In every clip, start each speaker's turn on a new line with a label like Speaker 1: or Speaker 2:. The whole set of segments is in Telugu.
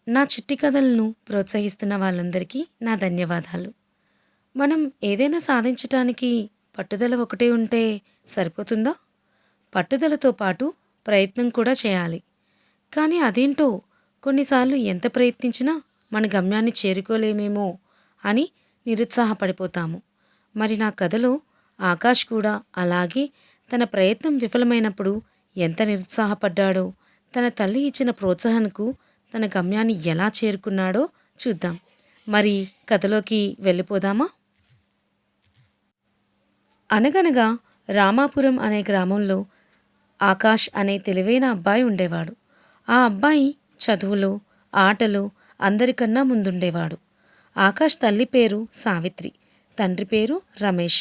Speaker 1: నా చిట్టి కథలను ప్రోత్సహిస్తున్న వాళ్ళందరికీ నా ధన్యవాదాలు. మనం ఏదైనా సాధించటానికి పట్టుదల ఒకటే ఉంటే సరిపోతుందా? పట్టుదలతో పాటు ప్రయత్నం కూడా చేయాలి. కానీ అదేంటో కొన్నిసార్లు ఎంత ప్రయత్నించినా మన గమ్యాన్ని చేరుకోలేమేమో అని నిరుత్సాహపడిపోతాము. మరి నా కథలో ఆకాష్ కూడా అలాగే తన ప్రయత్నం విఫలమైనప్పుడు ఎంత నిరుత్సాహపడ్డాడో, తన తల్లి ఇచ్చిన ప్రోత్సాహనకు తన గమ్యాన్ని ఎలా చేరుకున్నాడో చూద్దాం. మరి కథలోకి వెళ్ళిపోదామా? అనగనగా రామాపురం అనే గ్రామంలో ఆకాష్ అనే తెలివైన అబ్బాయి ఉండేవాడు. ఆ అబ్బాయి చదువులో, ఆటలో అందరికన్నా ముందుండేవాడు. ఆకాష్ తల్లి పేరు సావిత్రి, తండ్రి పేరు రమేష్.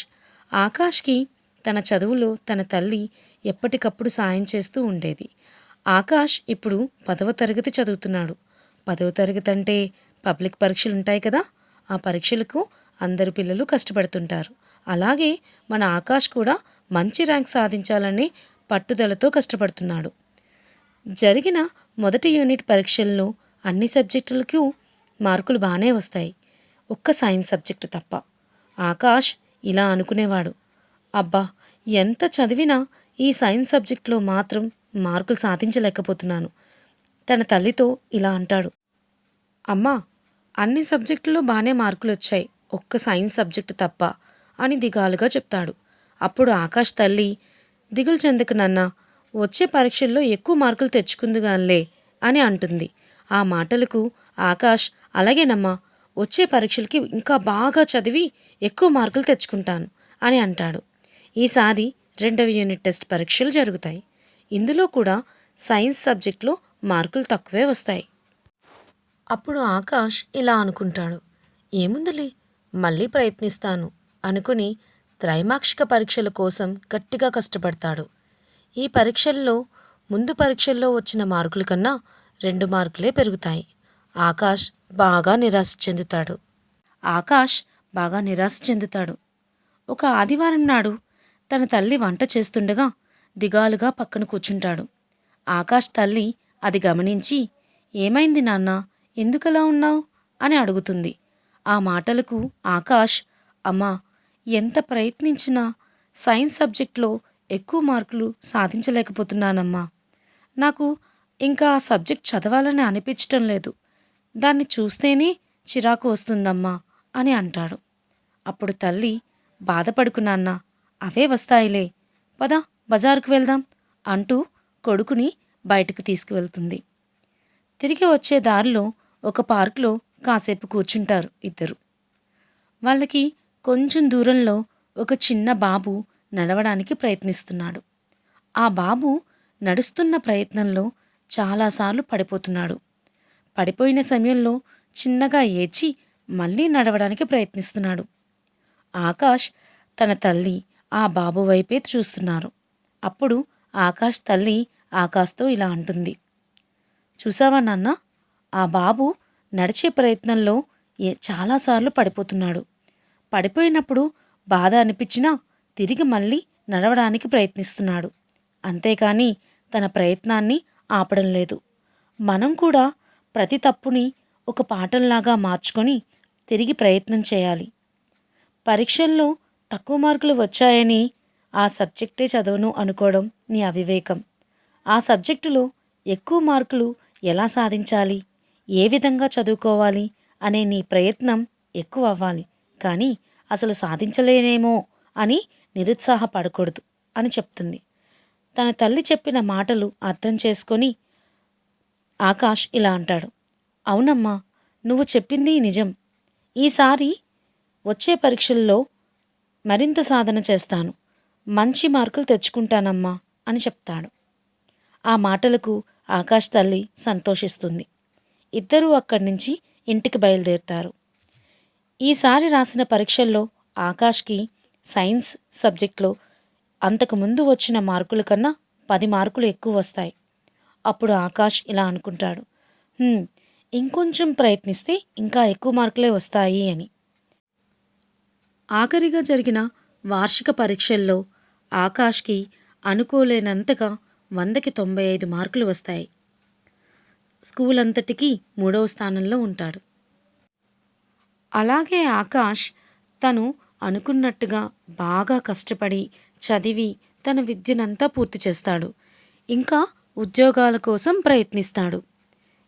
Speaker 1: ఆకాష్కి తన చదువులో తన తల్లి ఎప్పటికప్పుడు సాయం చేస్తూ ఉండేది. ఆకాష్ ఇప్పుడు 10వ తరగతి చదువుతున్నాడు. 10వ తరగతి అంటే పబ్లిక్ పరీక్షలుంటాయి కదా! ఆ పరీక్షలకు అందరు పిల్లలు కష్టపడుతుంటారు. అలాగే మన ఆకాష్ కూడా మంచి ర్యాంక్ సాధించాలని పట్టుదలతో కష్టపడుతున్నాడు. జరిగిన మొదటి యూనిట్ పరీక్షల్లో అన్ని సబ్జెక్టులకు మార్కులు బాగానే వస్తాయి, ఒక్క సైన్స్ సబ్జెక్టు తప్ప. ఆకాష్ ఇలా అనుకునేవాడు, అబ్బా, ఎంత చదివినా ఈ సైన్స్ సబ్జెక్టులో మాత్రం మార్కులు సాధించలేకపోతున్నాను. తన తల్లితో ఇలా అంటాడు, అమ్మా, అన్ని సబ్జెక్టుల్లో బాగానే మార్కులు వచ్చాయి, ఒక్క సైన్స్ సబ్జెక్టు తప్ప అని దిగాలుగా చెప్తాడు. అప్పుడు ఆకాష్ తల్లి, దిగులు చెందకు నాన్నా, వచ్చే పరీక్షల్లో ఎక్కువ మార్కులు తెచ్చుకుందుగానిలే అని అంటుంది. ఆ మాటలకు ఆకాష్, అలాగేనమ్మా, వచ్చే పరీక్షలకి ఇంకా బాగా చదివి ఎక్కువ మార్కులు తెచ్చుకుంటాను అని అంటాడు. ఈసారి 2వ యూనిట్ టెస్ట్ పరీక్షలు జరుగుతాయి. ఇందులో కూడా సైన్స్ సబ్జెక్ట్లో మార్కులు తక్కువే వస్తాయి. అప్పుడు ఆకాష్ ఇలా అనుకుంటాడు, ఏముందిలే, మళ్ళీ ప్రయత్నిస్తాను అనుకుని త్రైమాక్షిక పరీక్షల కోసం గట్టిగా కష్టపడతాడు. ఈ పరీక్షల్లో ముందు పరీక్షల్లో వచ్చిన మార్కుల కన్నా 2 మార్కులే పెరుగుతాయి. ఆకాష్ బాగా నిరాశ చెందుతాడు. ఒక ఆదివారం నాడు తన తల్లి వంట చేస్తుండగా దిగాలుగా పక్కన కూర్చుంటాడు. ఆకాష్ తల్లి అది గమనించి, ఏమైంది నాన్నా, ఎందుకలా ఉన్నావు అని అడుగుతుంది. ఆ మాటలకు ఆకాష్, అమ్మా, ఎంత ప్రయత్నించినా సైన్స్ సబ్జెక్ట్లో ఎక్కువ మార్కులు సాధించలేకపోతున్నానమ్మా. నాకు ఇంకా ఆ సబ్జెక్ట్ చదవాలని అనిపించటం లేదు. దాన్ని చూస్తేనే చిరాకు వస్తుందమ్మా అని అంటాడు. అప్పుడు తల్లి, బాధపడుకు నాన్నా, అవే వస్తాయిలే, పద బజారుకు వెళ్దాం అంటూ కొడుకుని బయటకు తీసుకువెళ్తుంది. తిరిగి వచ్చే దారిలో ఒక పార్కులో కాసేపు కూర్చుంటారు ఇద్దరు. వాళ్ళకి కొంచెం దూరంలో ఒక చిన్న బాబు నడవడానికి ప్రయత్నిస్తున్నాడు. ఆ బాబు నడుస్తున్న ప్రయత్నంలో చాలాసార్లు పడిపోతున్నాడు. పడిపోయిన సమయంలో చిన్నగా ఏడ్చి మళ్ళీ నడవడానికి ప్రయత్నిస్తున్నాడు. ఆకాష్, తన తల్లి ఆ బాబు వైపే చూస్తున్నారు. అప్పుడు ఆకాష్ తల్లి ఆకాష్తో ఇలా అంటుంది, చూసావా నాన్న, ఆ బాబు నడిచే ప్రయత్నంలో చాలాసార్లు పడిపోతున్నాడు. పడిపోయినప్పుడు బాధ అనిపించినా తిరిగి మళ్ళీ నడవడానికి ప్రయత్నిస్తున్నాడు. అంతేకాని తన ప్రయత్నాన్ని ఆపడం లేదు. మనం కూడా ప్రతి తప్పుని ఒక పాఠంలాగా మార్చుకొని తిరిగి ప్రయత్నం చేయాలి. పరీక్షల్లో తక్కువ మార్కులు వచ్చాయని ఆ సబ్జెక్టే చదవను అనుకోవడం నీ అవివేకం. ఆ సబ్జెక్టులో ఎక్కువ మార్కులు ఎలా సాధించాలి, ఏ విధంగా చదువుకోవాలి అనే నీ ప్రయత్నం ఎక్కువ అవ్వాలి. కానీ అసలు సాధించలేనేమో అని నిరుత్సాహపడకూడదు అని చెప్తుంది. తన తల్లి చెప్పిన మాటలు అర్థం చేసుకొని ఆకాష్ ఇలా అంటాడు, అవునమ్మా, నువ్వు చెప్పింది నిజం. ఈసారి వచ్చే పరీక్షల్లో మరింత సాధన చేస్తాను, మంచి మార్కులు తెచ్చుకుంటానమ్మా అని చెప్తాడు. ఆ మాటలకు ఆకాష్ తల్లి సంతోషిస్తుంది. ఇద్దరూ అక్కడి నుంచి ఇంటికి బయలుదేరుతారు. ఈసారి రాసిన పరీక్షల్లో ఆకాష్కి సైన్స్ సబ్జెక్ట్లో అంతకుముందు వచ్చిన మార్కుల కన్నా 10 మార్కులు ఎక్కువ వస్తాయి. అప్పుడు ఆకాష్ ఇలా అనుకుంటాడు, ఇంకొంచెం ప్రయత్నిస్తే ఇంకా ఎక్కువ మార్కులే వస్తాయి అని. ఆఖరిగా జరిగిన వార్షిక పరీక్షల్లో ఆకాష్కి అనుకోలేనంతగా 100కి 95 మార్కులు వస్తాయి. స్కూల్ అంతటికీ 3వ స్థానంలో ఉంటాడు. అలాగే ఆకాష్ తను అనుకున్నట్టుగా బాగా కష్టపడి చదివి తన విద్యనంతా పూర్తి చేస్తాడు. ఇంకా ఉద్యోగాల కోసం ప్రయత్నిస్తాడు.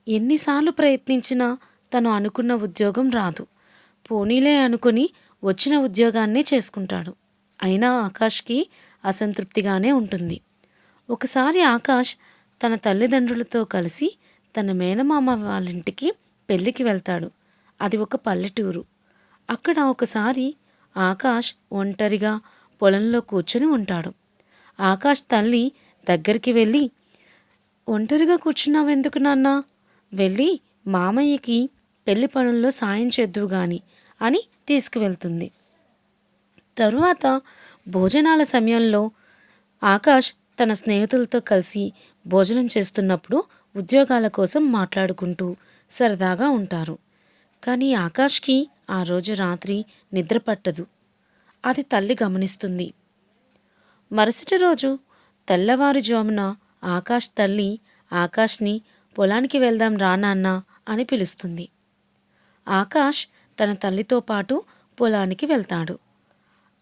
Speaker 1: ఎన్నిసార్లు ప్రయత్నించినా తను అనుకున్న ఉద్యోగం రాదు. పోనీలే అనుకుని వచ్చిన ఉద్యోగాన్నే చేసుకుంటాడు. అయినా ఆకాష్కి అసంతృప్తిగానే ఉంటుంది. ఒకసారి ఆకాష్ తన తల్లిదండ్రులతో కలిసి తన మేనమామ వాళ్ళింటికి పెళ్ళికి వెళ్తాడు. అది ఒక పల్లెటూరు. అక్కడ ఒకసారి ఆకాష్ ఒంటరిగా పొలంలో కూర్చొని ఉంటాడు. ఆకాష్ తల్లి దగ్గరికి వెళ్ళి, ఒంటరిగా కూర్చున్నావెందుకు నాన్నా? వెళ్ళి మామయ్యకి పెళ్లి పనుల్లో సాయం చేద్దువు గాని అని తీసుకువెళ్తుంది. తరువాత భోజనాల సమయంలో ఆకాష్ తన స్నేహితులతో కలిసి భోజనం చేస్తున్నప్పుడు ఉద్యోగాల కోసం మాట్లాడుకుంటూ సరదాగా ఉంటారు. కానీ ఆకాష్కి ఆ రోజు రాత్రి నిద్ర పట్టదు. అది తల్లి గమనిస్తుంది. మరుసటి రోజు తెల్లవారుజామున ఆకాష్ తల్లి ఆకాష్ని పొలానికి వెళ్దాం రా నాన్నా అని పిలుస్తుంది. ఆకాష్ తన తల్లితో పాటు పొలానికి వెళ్తాడు.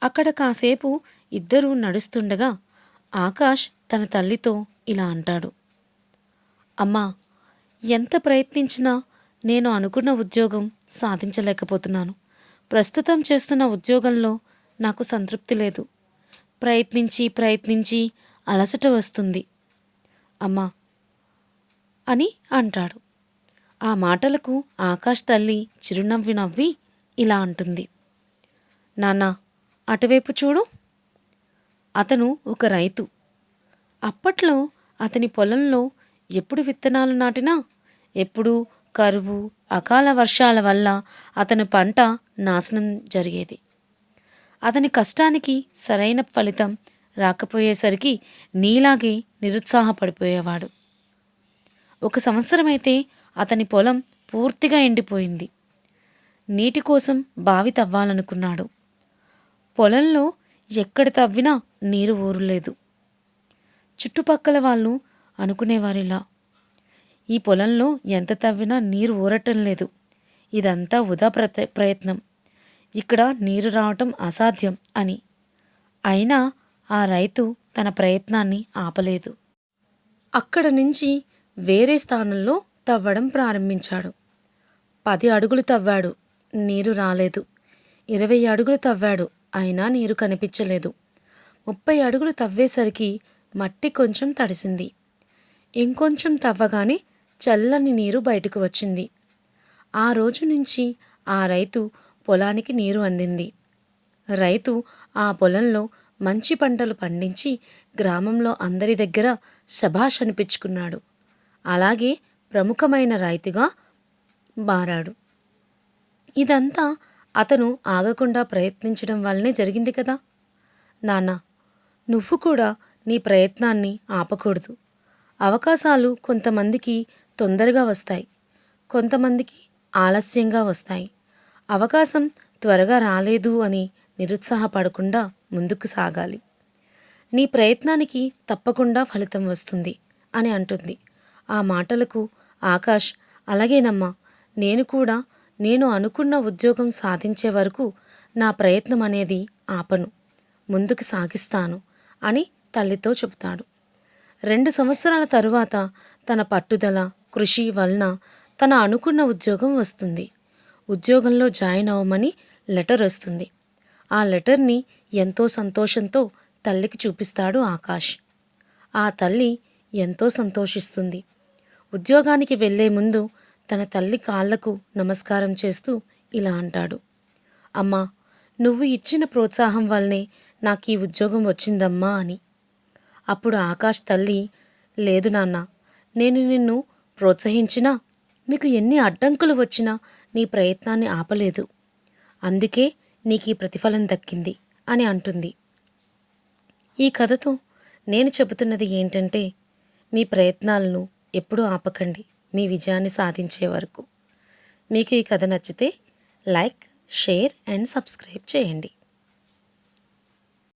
Speaker 1: అక్కడ కాసేపు ఇద్దరూ నడుస్తుండగా ఆకాష్ తన తల్లితో ఇలా అంటాడు. అమ్మా, ఎంత ప్రయత్నించినా నేను అనుకున్న ఉద్యోగం సాధించలేకపోతున్నాను. ప్రస్తుతం చేస్తున్న ఉద్యోగంలో నాకు సంతృప్తి లేదు. ప్రయత్నించి ప్రయత్నించి అలసట వస్తుంది అమ్మా అని అంటాడు. ఆ మాటలకు ఆకాష్ తల్లి చిరునవ్వి నవ్వి ఇలా అంటుంది. నాన్నా, అటువైపు చూడు. అతను ఒక రైతు. అప్పట్లో అతని పొలంలో ఎప్పుడు విత్తనాలు నాటినా ఎప్పుడూ కరువు, అకాల వర్షాల వల్ల అతని పంట నాశనం జరిగేది. అతని కష్టానికి సరైన ఫలితం రాకపోయేసరికి నీలాగే నిరుత్సాహపడిపోయేవాడు. ఒక సంవత్సరమైతే అతని పొలం పూర్తిగా ఎండిపోయింది. నీటి కోసం బావి తవ్వాలనుకున్నాడు. పొలంలో ఎక్కడ తవ్వినా నీరు ఊరలేదు. చుట్టుపక్కల వాళ్ళు అనుకునేవారిలా, ఈ పొలంలో ఎంత తవ్వినా నీరు ఊరటం లేదు. ఇదంతా వృధా ప్రయత్నం. ఇక్కడ నీరు రావటం అసాధ్యం అని. అయినా ఆ రైతు తన ప్రయత్నాన్ని ఆపలేదు. అక్కడ నుంచి వేరే స్థానంలో తవ్వడం ప్రారంభించాడు. 10 అడుగులు తవ్వాడు, నీరు రాలేదు. 20 అడుగులు తవ్వాడు, అయినా నీరు కనిపించలేదు. 30 అడుగులు తవ్వేసరికి మట్టి కొంచెం తడిసింది. ఇంకొంచెం తవ్వగానే చల్లని నీరు బయటకు వచ్చింది. ఆ రోజు నుంచి ఆ రైతు పొలానికి నీరు అందింది. రైతు ఆ పొలంలో మంచి పంటలు పండించి గ్రామంలో అందరి దగ్గర శభాష్ అనిపించుకున్నాడు. అలాగే ప్రముఖమైన రైతుగా మారాడు. ఇదంతా అతను ఆగకుండా ప్రయత్నించడం వల్లనే జరిగింది కదా. నాన్న, నువ్వు కూడా నీ ప్రయత్నాన్ని ఆపకూడదు. అవకాశాలు కొంతమందికి తొందరగా వస్తాయి, కొంతమందికి ఆలస్యంగా వస్తాయి. అవకాశం త్వరగా రాలేదు అని నిరుత్సాహపడకుండా ముందుకు సాగాలి. నీ ప్రయత్నానికి తప్పకుండా ఫలితం వస్తుంది అని అంటుంది. ఆ మాటలకు ఆకాష్, అలాగేనమ్మా, నేను అనుకున్న ఉద్యోగం సాధించే వరకు నా ప్రయత్నం అనేది ఆపను, ముందుకు సాగిస్తాను అని తల్లితో చెబుతాడు. 2 సంవత్సరాల తరువాత తన పట్టుదల, కృషి వలన తన అనుకున్న ఉద్యోగం వస్తుంది. ఉద్యోగంలో జాయిన్ అవ్వమని లెటర్ వస్తుంది. ఆ లెటర్ని ఎంతో సంతోషంతో తల్లికి చూపిస్తాడు ఆకాష్. ఆ తల్లి ఎంతో సంతోషిస్తుంది. ఉద్యోగానికి వెళ్లే ముందు తన తల్లి కాళ్లకు నమస్కారం చేస్తూ ఇలా అంటాడు. అమ్మా, నువ్వు ఇచ్చిన ప్రోత్సాహం వల్లనే నాకు ఈ ఉద్యోగం వచ్చిందమ్మా అని. అప్పుడు ఆకాష్ తల్లి, లేదు నాన్న, నేను నిన్ను ప్రోత్సహించినా నీకు ఎన్ని అడ్డంకులు వచ్చినా నీ ప్రయత్నాన్ని ఆపలేదు. అందుకే నీకు ఈ ప్రతిఫలం దక్కింది అని అంటుంది. ఈ కథతో నేను చెబుతున్నది ఏంటంటే, మీ ప్రయత్నాలను ఎప్పుడూ ఆపకండి మీ విజయాన్ని సాధించే వరకు. మీకు ఈ కథ నచ్చితే లైక్, షేర్ అండ్ సబ్స్క్రైబ్ చేయండి.